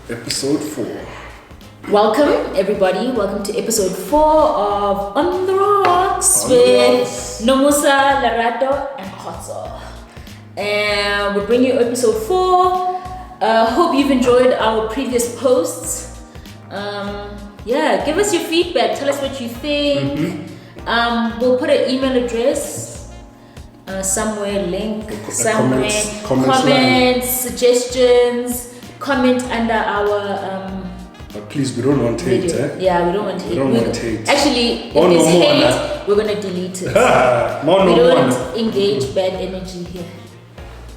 Episode 4. Welcome, everybody. Welcome to episode 4 of On the Rocks with Nomusa, Larato, and Khotso. And we're bringing you episode 4. Hope you've enjoyed our previous posts. Give us your feedback. Tell us what you think. We'll put an email address somewhere, link somewhere. Comments, suggestions. Comment under our but please, we don't want hate, eh? Yeah, we don't want hate. We don't want hate. Actually, if there's hate, we're gonna delete it. We don't engage bad energy here.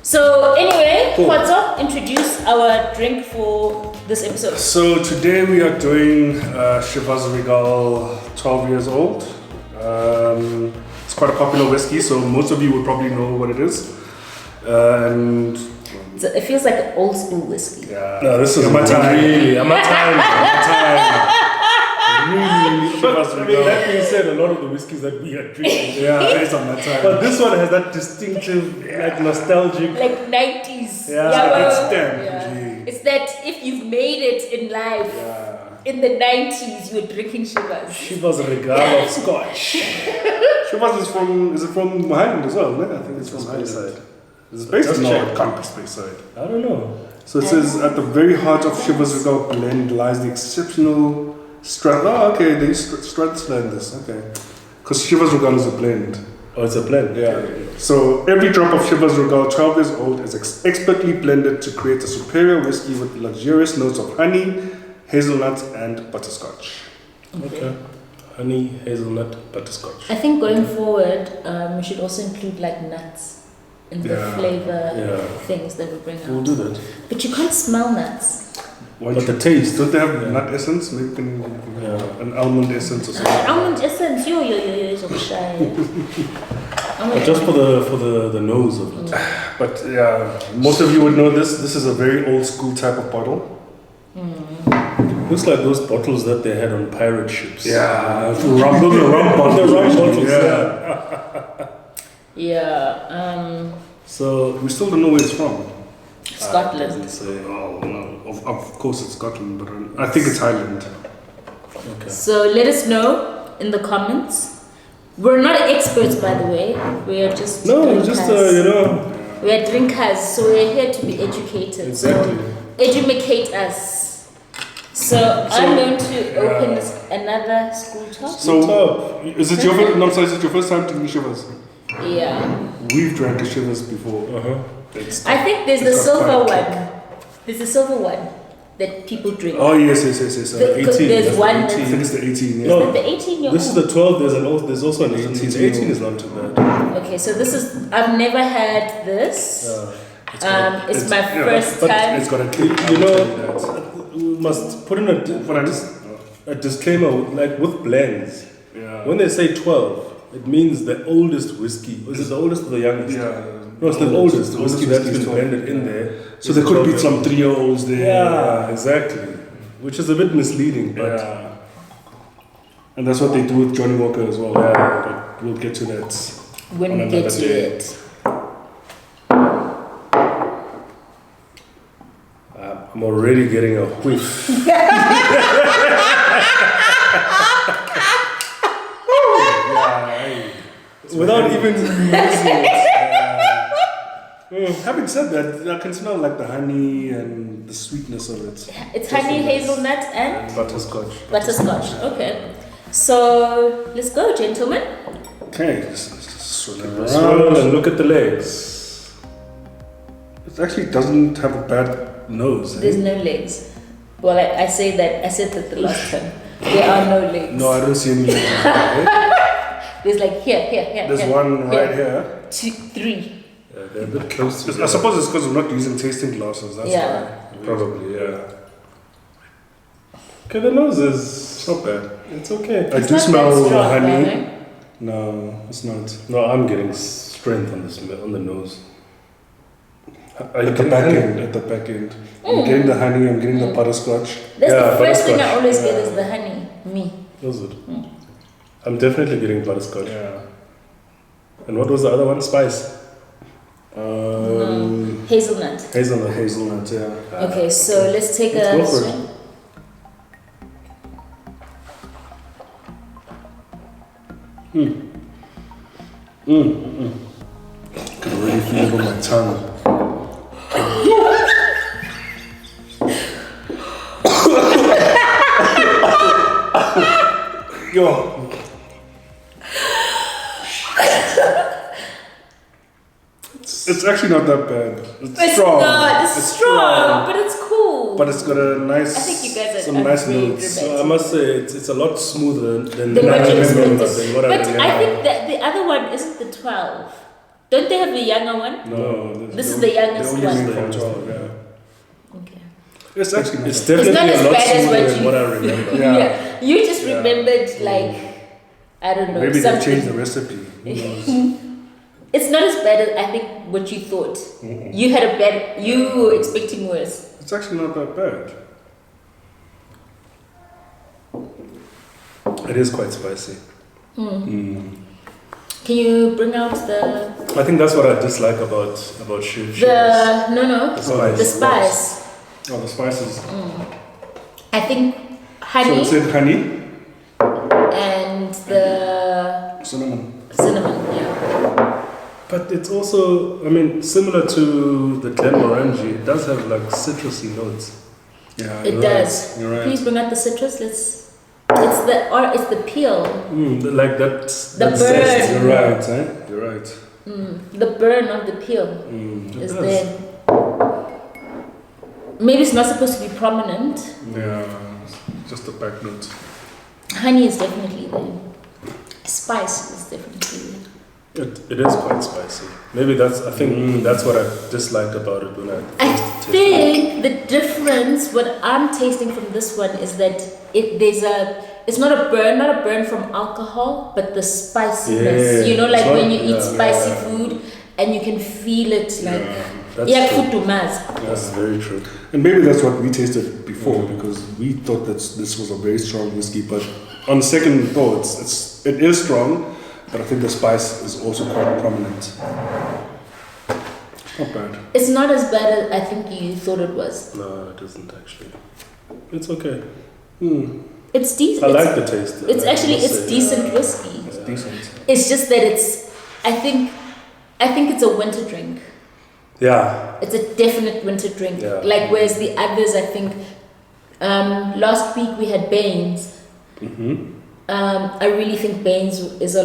So anyway, Khotso, introduce our drink for this episode. So today we are doing Chivas Regal 12 years old. It's quite a popular whiskey, so most of you would probably know what it is. And it feels like an old school whiskey. Yeah. No, this is my time. Really, my time. Really, but, that being said, a lot of the whiskeys that we are drinking, based on my time. But this one has that distinctive, like nostalgic, like 90s. It's that if you've made it in life, in the 90s, you were drinking Chivas. Chivas Regal of Scotch. Chivas is it from Highland as well? No? I think it's from Highland. It's based on it can't be Speyside. I don't know. So it says at the very heart of Chivas Regal blend lies the exceptional they Strathsland this. Okay. Because Chivas Regal is a blend. Oh, it's a blend. Yeah. So every drop of Chivas Regal 12 years old is expertly blended to create a superior whiskey with luxurious notes of honey, hazelnut, and butterscotch. Okay. Honey, hazelnut, butterscotch. I think going forward, we should also include like nuts. In the flavor things that we bring out. We'll do that. But you can't smell nuts. But the taste, don't they have nut essence? Maybe an almond essence or something. Almond essence, so shy. But just for the nose of it. But yeah, most of you would know this. This is a very old school type of bottle. Looks like those bottles that they had on pirate ships. Yeah, rum bottles. The rum bottles. So we still don't know where it's from. Scotland. Oh no, of course it's Scotland, but I think it's Highland. Okay. So let us know in the comments. We're not experts, by the way. We are just drinkers. We are drinkers, so we're here to be educated. Exactly. So educate us. So I'm going to open another school top. So is it your first time drinking Chivas? Yeah. We've drank Chivas before. I think there's the silver one. There's a silver one that people drink. Oh yes. The 18. There's one. I think it's the 18. Yeah. No, the 18. This is the 12. There's also an 18. The 18 is not too bad. Okay, so this is. I've never had this. It's my first time. It's got a kick. We must put in a disclaimer, like with blends. Yeah. When they say 12, it means the oldest whiskey. Is it the oldest or the youngest? Yeah. No, it's the oldest. The whiskey that's been blended in there. So there could be some 3-year-olds there. Yeah, exactly. Which is a bit misleading, but and that's what they do with Johnny Walker as well. Yeah, but we'll get to that when we get to it. I'm already getting a whiff. Without even using it. Having said that, I can smell like the honey and the sweetness of it. It's honey, hazelnut, and butterscotch. Butterscotch. Okay. So let's go, gentlemen. Okay. Swirl and look at the legs. It actually doesn't have a bad nose. There's no legs. Well, I said that the last time. There are no legs. No, I don't see any legs. There's like here. There's one right here. 2, 3. Yeah, they're a bit close to I suppose it's because we're not using tasting glasses. That's why. Probably, yeah. Okay, the nose is not bad. It's okay. I do smell honey. No, it's not. No, I'm getting strength on the nose. At the back end. I'm getting the honey, I'm getting the butterscotch. That's the first thing I always get is the honey. Me. Is it? I'm definitely getting butterscotch. Yeah. And what was the other one? Spice? Hazelnut. Hazelnut, yeah. Okay, so let's take Let's a go for it. swing. I can already feel it on my tongue. Yo. It's actually not that bad. It's strong. Not, it's strong, but it's cool. But it's got a nice. I think you guys are some nice very notes. dramatic. I must say it's a lot smoother than Then what I you remember. expected. Than what I But remember. I think that the other one isn't the 12. Don't they have the younger one? No, This is the youngest they only one. made from 12, yeah. Okay. It's actually it's It's definitely not as a lot bad as smoother what than you. what I remember. Yeah. You just Yeah. remembered like I don't know. Maybe they something. changed the recipe. Who knows? It's not as bad as I think what you thought. You had a bad. You were expecting worse. It's actually not that bad. It is quite spicy. Can you bring out the I think that's what I dislike about Chivas. The spice. the spice? Oh, the spices. I think So honey it said honey, and the cinnamon. cinnamon. Yeah. But it's also, I mean, similar to the Glenmorangie, it does have like citrusy notes. Yeah, It you're does. Right. You're right. Please bring out the citrus. It's the peel. Like that. The that burn. zest. You're right, eh? You're right. The burn of the peel It is does. there. Maybe it's not supposed to be prominent. Yeah, just a back note. Honey is definitely there. Spice is definitely there. It is quite spicy. Maybe I think that's what I disliked about it when I I tasted it. think the difference, what I'm tasting from this one, is that it's not a burn from alcohol, but the spiciness. Yeah, You know, like it's when not- you eat yeah, spicy yeah. food and you can feel it like that's yeah, true. food to mass. That's very true. And maybe that's what we tasted before because we thought that this was a very strong whiskey. But on second thoughts, it is strong, but I think the spice is also quite prominent. Not bad. It's not as bad as I think you thought it was. No, it isn't actually. It's okay. It's decent. I like the taste. It's I actually must it's say, decent yeah. whiskey. It's decent. It's just that I think it's a winter drink. Yeah. It's a definite winter drink. Yeah. Like whereas the others, I think, last week we had Baines. I really think Baines is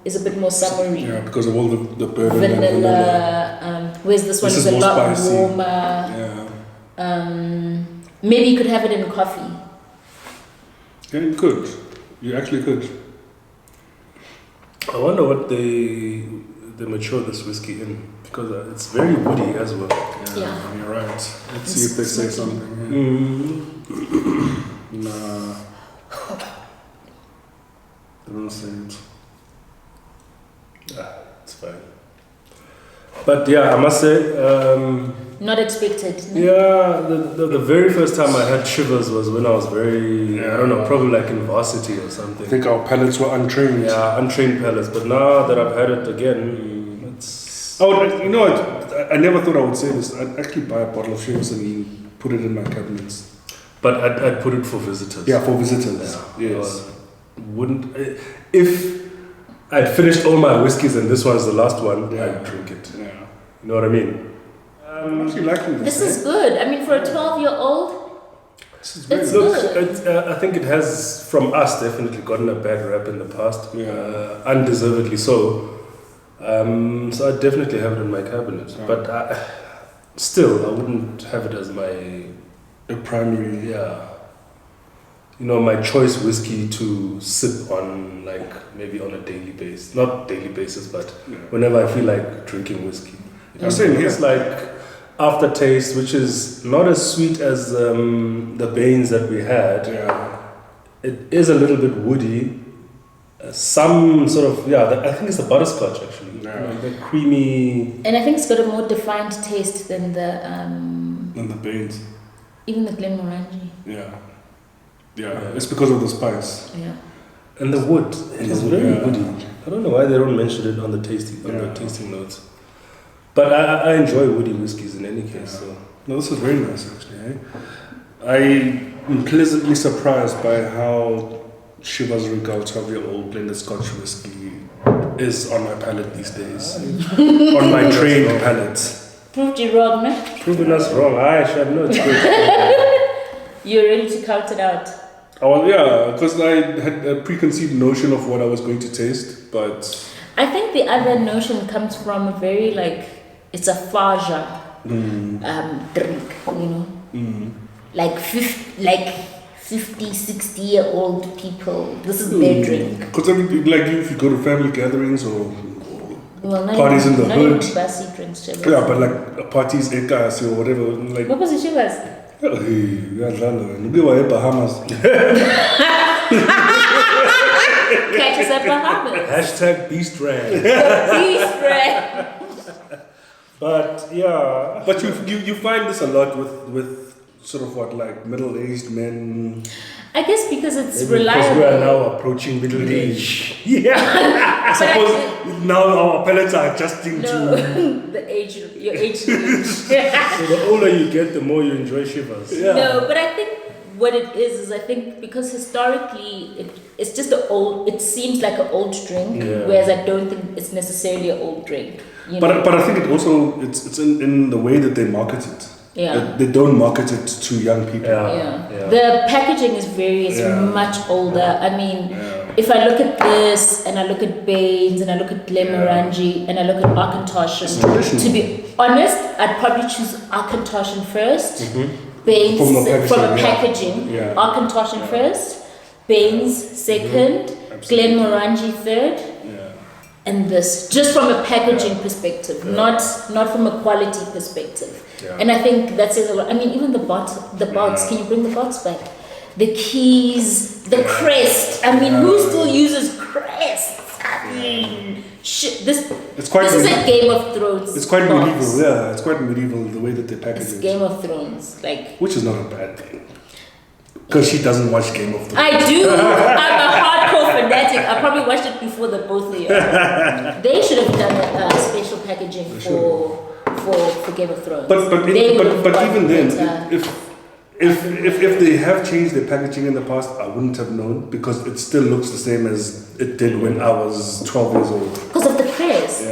is a bit more summery. Yeah, because of all the burden and Vanilla. Whereas this one This is a is lot more spicy. warmer. Yeah. Maybe you could have it in coffee. Yeah, you could. You actually could. I wonder what they mature this whiskey in because it's very woody as well. Yeah. You're right. Let's see if they say something. Nah. They don't say it. It's fine. But yeah, I must say, Not expected. No? yeah, the very first time I had Chivas was when I was very, I don't know, probably like in varsity or I something. think our palates were untrained. Yeah, untrained palates. But now that I've had it again, it's You know what? I never thought I would say this. I'd actually buy a bottle of Chivas and put it in my cabinets. But I'd put it for visitors. Yeah, for visitors. Yeah. Yes. Wouldn't if I'd finished all my whiskeys and this one's the last one, Yeah. I'd drink it. Yeah. You know what I mean? I'm actually liking this. This is good. I mean, for a 12-year-old, This is very it's good. good. I think it has, from us, definitely gotten a bad rap in the past. Yeah. Undeservedly so. So I definitely have it in my cabinet. Yeah. But still, I wouldn't have it as my, A primary. you know, my choice whiskey to sip on, like, maybe on a daily basis. Not daily basis, but Yeah. whenever I feel like drinking whiskey. Yeah, same here. It's like aftertaste, which is not as sweet as the Baines that we had. Yeah. It is a little bit woody. Some sort of, I think it's the butterscotch actually. Yeah. Like the creamy. and I think it's got a more defined taste than And the beans. even the Glenmorangie. Yeah. Yeah. It's because of the spice. Yeah. And the wood. It is very Yeah. woody. I don't know why they don't mention it on the tasting Yeah. tasting notes. But I enjoy woody whiskies in any case. So. No, this is very nice actually. Eh? I'm pleasantly surprised by how Chivas Regal 12-year-old blended Scotch whiskey is on my palate these days. On my trained palate. Proved you wrong, man. Proving us wrong. I should know it's good. You're ready to count it out. Oh yeah, because I had a preconceived notion of what I was going to taste, but I think the other notion comes from a very it's a faja drink, you know, like 50, 60-year-old people. This is their drink. Because if you go to family gatherings or Well, parties in the not hood. even Bassi drinks, Chivas. Yeah, but parties, ekas or whatever, like. What was the Chivas? Hey, we were in Bahamas. Catch us at Bahamas. Hashtag Beast Rag. Beast Rag. But yeah. But you find this a lot with sort of middle-aged men. I guess because it's Maybe reliable. because we are now approaching middle age. Yeah. I suppose now our palates are adjusting to. Your age. So the older you get, the more you enjoy Chivas. Yeah. No, but I think what it is I think because historically it's just it seems like an old drink, whereas I don't think it's necessarily an old drink. You know? But I think it also it's in the way that they market it. Yeah. They don't market it to young people. Yeah. The packaging is much older. I mean, if I look at this and I look at Baines and I look at Glenmorangie and I look at Arcantoshan, to be honest, I'd probably choose Arcantoshan first. Baines from a packaging. Arcantoshan first, Baines second, Glenmorangie third. And this, just from a packaging perspective, not from a quality perspective. And I think that says a lot. I mean, even the bots, can you bring the bots back? The keys, the crest. I mean, who still uses crests? I mean, shit, this is a Game of Thrones. It's quite box. medieval, yeah. It's quite medieval the way that they package It's it. Game of Thrones, which is not a bad thing. Because she doesn't watch Game of Thrones. I do. I'm a hardcore fanatic. I probably watched it before the both of you. They should have done a special packaging for Game of Thrones. But even then, if they have changed their packaging in the past, I wouldn't have known because it still looks the same as it did when I was 12 years old. Because of the crest,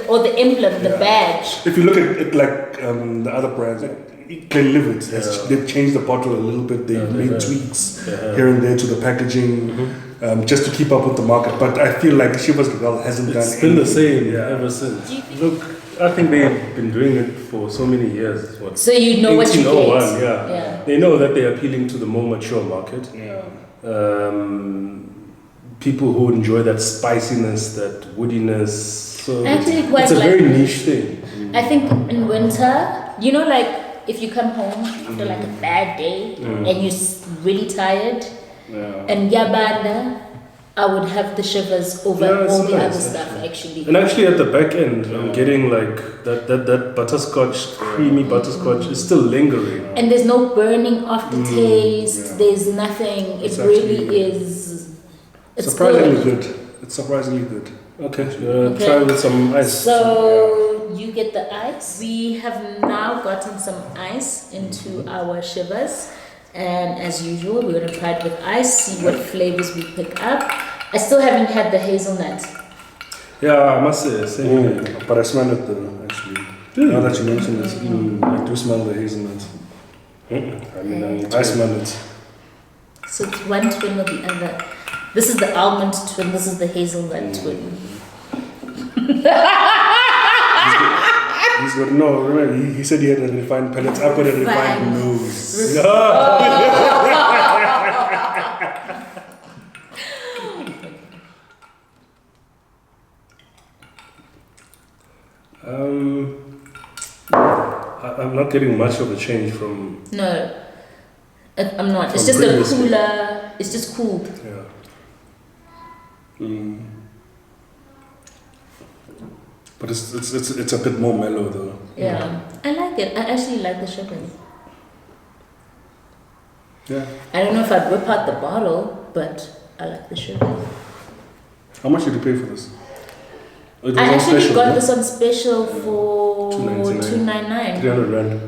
or the emblem, the badge. If you look at it the other brands, Glenlivet, they've changed the bottle a little bit. They've made tweaks here and there to the packaging just to keep up with the market. But I feel like Chivas Regal hasn't done anything. It's been the same ever since. Look, I think they've been doing it for so many years. So you know what you get. They know that they're appealing to the more mature market. People who enjoy that spiciness, that woodiness. So it's a very niche thing. I think in winter, if you come home after a bad day and you're really tired, and yabanda, I would have the Chivas over all the other stuff actually. And actually at the back end, I'm getting that butterscotch, creamy butterscotch is still lingering. And there's no burning aftertaste. There's nothing. It really is. It's surprisingly good. It's surprisingly good. Okay. Try with some ice. So you get the ice. We have now gotten some ice into our Chivas. And as usual, we're going to try it with ice, see what flavors we pick up. I still haven't had the hazelnut. Yeah, I must say, same here. But I smell it though, actually. Now that you mention it, I do smell the hazelnut. I smell it. So it's one twin or the other. This is the almond twin, this is the hazelnut twin. He's got remember, he said he had a refined palate. I've got a refined nose. I'm not getting much of a change from. No, I'm not. It's just a cooler. It's just cooled. Yeah. But it's a bit more mellow though. Yeah, I like it. I actually like the Chivas. Yeah. I don't know if I'd whip out the bottle, but I like the Chivas. How much did you pay for this? I actually got this on special for 299. 300 rand.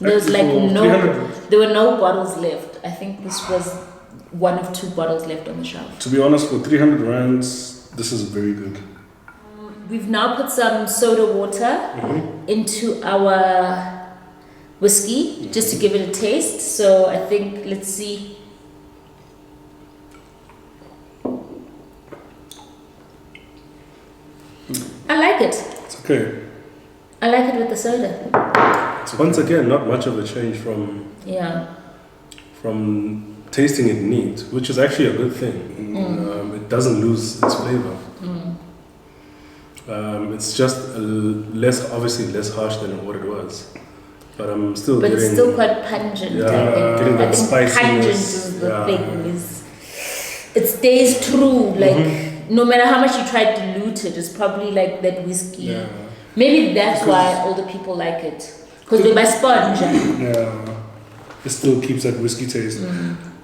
There was like For no, 300. there were no bottles left. I think this was one of 2 bottles left on the shelf. To be honest, for 300 rands, this is very good. We've now put some soda water into our whiskey just to give it a taste. So I think, let's see. I like it. It's okay. I like it with the soda. Once again, not much of a change from tasting it neat, which is actually a good thing. It doesn't lose its flavor. It's just obviously less harsh than what it was. But I'm still But getting... it's still quite pungent. Yeah, I think. getting that I think spiciness. pungent is the thing. It stays true. Like no matter how much you try to dilute it, it's probably like that whiskey. Yeah. Maybe that's why older people like it. Because they're by sponge. Yeah. It still keeps that whiskey taste.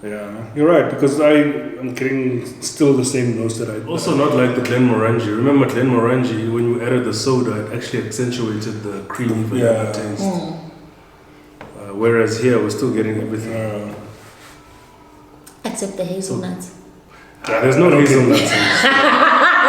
Yeah, you're right, because I'm getting still the same notes that I... Also not like the Glenmorangie. Remember Glenmorangie, when you added the soda, it actually accentuated the creamy vanilla taste. Whereas here, we're still getting everything. Except the hazelnuts. Yeah, there's no hazelnuts.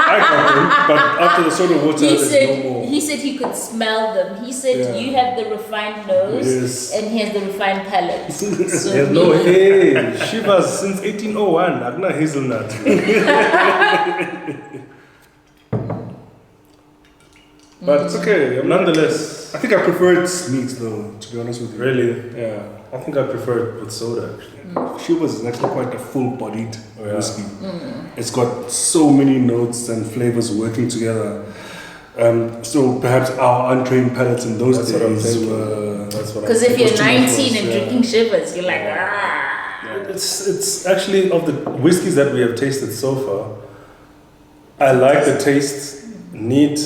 I got them, but after the soda water, there's no more. He said he could smell them. He said you have the refined nose and he has the refined palate. So There's no Chivas since 1801. Agna hazelnut. But it's okay. Nonetheless, I think I prefer it neat though, to be honest with you. really, Yeah. I think I prefer it with soda actually. Chivas is actually quite a full-bodied whiskey. It's got so many notes and flavors working together. So perhaps our untrained palates in those That's what I'm days thinking. were... That's what I'm because if thinking. you're too much for 19 us, and yeah. drinking Chivas, you're like, It's actually of the whiskeys that we have tasted so far. I like the taste neat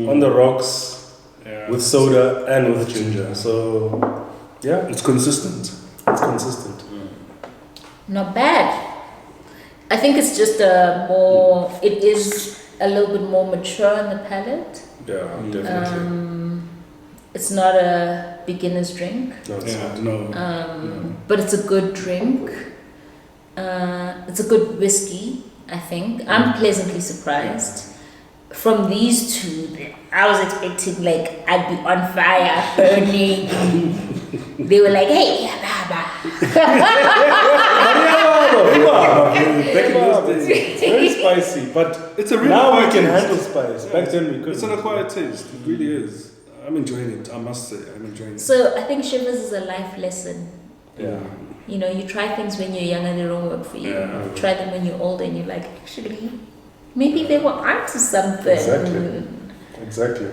on the rocks with soda and with ginger. So yeah, It's consistent. it's consistent. not bad. I think it's just it is a little bit more mature in the palate. Yeah, definitely. It's not a beginner's drink, No, it's Yeah, not. no. but it's a good drink. It's a good whiskey, I think. I'm pleasantly surprised. From these two, I was expecting like I'd be on fire, burning. They were like, "Hey, Baba." Back in those days, It's very spicy, but it's a really now we quiet can taste. handle spice. Back then we couldn't. It's an acquired taste. It really is. I'm enjoying it. I must say, I'm enjoying it. So I think Chivas is a life lesson. Yeah. You know, you try things when you're young and they don't work for you. Yeah. You try them when you're older and you're like, actually, maybe they were onto something. Exactly.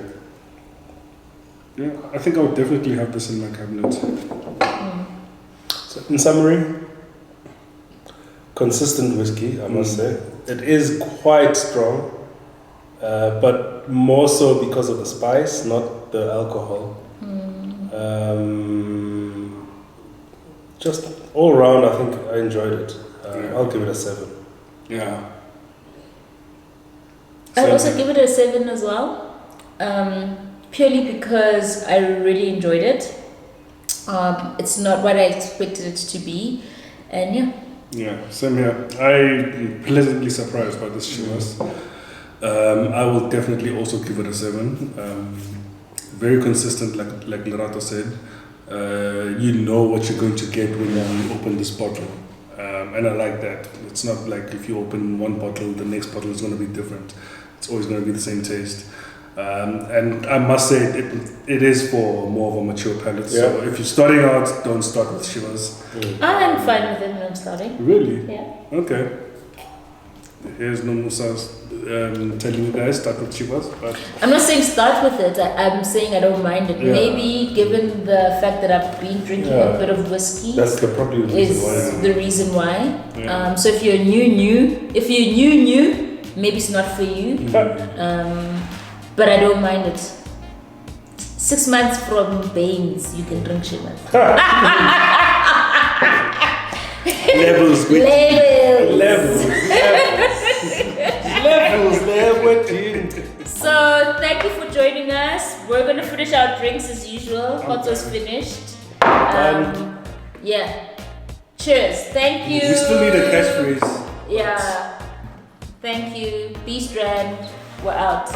Yeah, I think I would definitely have this in my cabinet. So in summary, consistent whiskey, I must say. It is quite strong, but more so because of the spice, not the alcohol. Just all around, I think I enjoyed it. I'll give it a 7. Yeah. I'd also give it a 7 as well, purely because I really enjoyed it. It's not what I expected it to be, and yeah. Yeah, same here. I'm pleasantly surprised by this Chivas. I will definitely also give it a 7. Very consistent, like Lerato said. You know what you're going to get when you open this bottle. And I like that. It's not like if you open one bottle, the next bottle is going to be different. It's always going to be the same taste. And I must say, it is for more of a mature palate. Yeah. So if you're starting out, don't start with Chivas. I'm fine with it when I'm starting. Really? Yeah. Okay. Here's no Musa's telling you guys start with Chivas, but I'm not saying start with it. I'm saying I don't mind it. Yeah. Maybe given the fact that I've been drinking a bit of whiskey That's probably the is reason why. the reason why. Yeah. So if you're new, maybe it's not for you. But I don't mind it. 6 months from Baines, you can drink Chivas. levels with Labels. Levels. Levels. So thank you for joining us. We're gonna finish our drinks as usual. Hotzo's finished. Yeah. Cheers. Thank you. We still need a catchphrase. Yeah. Thank you. B Strand. We're out.